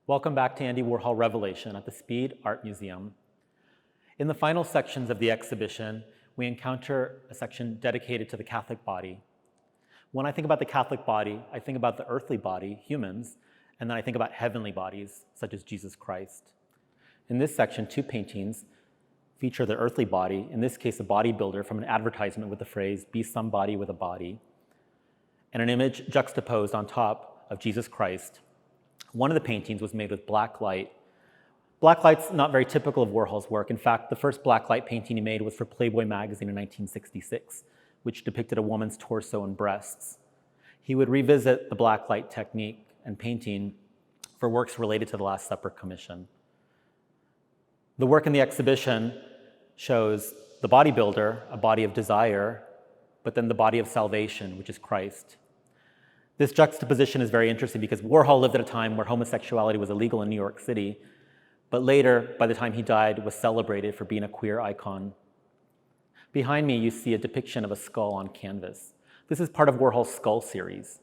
Welcome back to Andy Warhol Revelation at the Speed Art Museum. In the final sections of the exhibition, we encounter a section dedicated to the Catholic body. When I think about the Catholic body, I think about the earthly body, humans, and then I think about heavenly bodies, such as Jesus Christ. In this section, two paintings feature the earthly body, in this case a bodybuilder from an advertisement with the phrase, "Be somebody with a body," and an image juxtaposed on top of Jesus Christ. One of the paintings was made with black light. Black light's not very typical of Warhol's work. In fact, the first black light painting he made was for Playboy magazine in 1966, which depicted a woman's torso and breasts. He would revisit the black light technique and painting for works related to the Last Supper commission. The work in the exhibition shows the bodybuilder, a body of desire, but then the body of salvation, which is Christ. This juxtaposition is very interesting because Warhol lived at a time where homosexuality was illegal in New York City, but later, by the time he died, was celebrated for being a queer icon. Behind me, you see a depiction of a skull on canvas. This is part of Warhol's Skull series.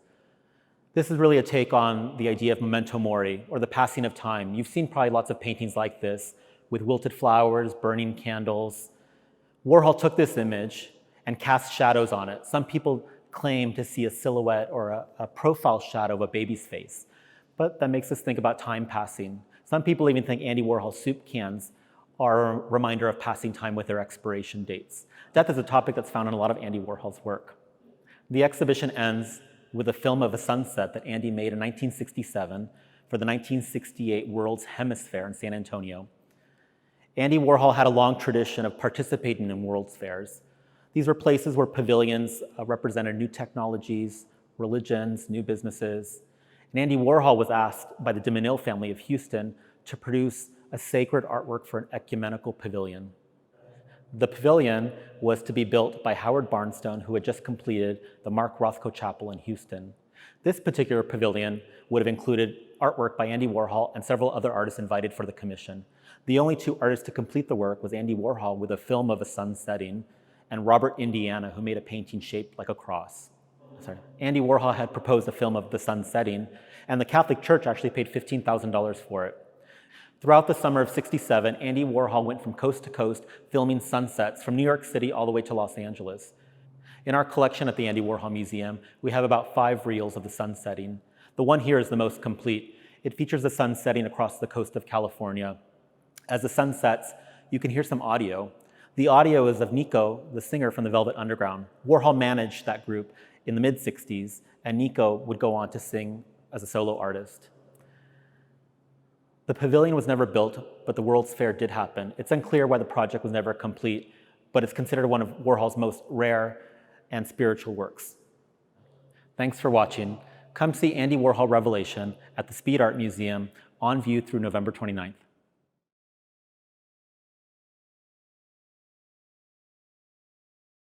This is really a take on the idea of memento mori, or the passing of time. You've seen probably lots of paintings like this, with wilted flowers, burning candles. Warhol took this image and cast shadows on it. Some people claim to see a silhouette or a profile shadow of a baby's face, but that makes us think about time passing. Some people even think Andy Warhol soup cans are a reminder of passing time with their expiration dates. Death is a topic that's found in a lot of Andy Warhol's work. The exhibition ends with a film of a sunset that Andy made in 1967 for the 1968 World's Hemisphere in San Antonio. Andy Warhol had a long tradition of participating in World's Fairs. These were places where pavilions represented new technologies, religions, new businesses. And Andy Warhol was asked by the de Menil family of Houston to produce a sacred artwork for an ecumenical pavilion. The pavilion was to be built by Howard Barnstone, who had just completed the Mark Rothko Chapel in Houston. This particular pavilion would have included artwork by Andy Warhol and several other artists invited for the commission. The only two artists to complete the work was Andy Warhol with a film of a sun setting, and Robert Indiana, who made a painting shaped like a cross. Andy Warhol had proposed a film of the sun setting, and the Catholic Church actually paid $15,000 for it. Throughout the summer of '67, Andy Warhol went from coast to coast filming sunsets from New York City all the way to Los Angeles. In our collection at the Andy Warhol Museum, we have about 5 reels of the sun setting. The one here is the most complete. It features the sun setting across the coast of California. As the sun sets, you can hear some audio. The audio is of Nico, the singer from the Velvet Underground. Warhol managed that group in the mid-'60s, and Nico would go on to sing as a solo artist. The pavilion was never built, but the World's Fair did happen. It's unclear why the project was never complete, but it's considered one of Warhol's most rare and spiritual works. Thanks for watching. Come see Andy Warhol Revelation at the Speed Art Museum on view through November 29th.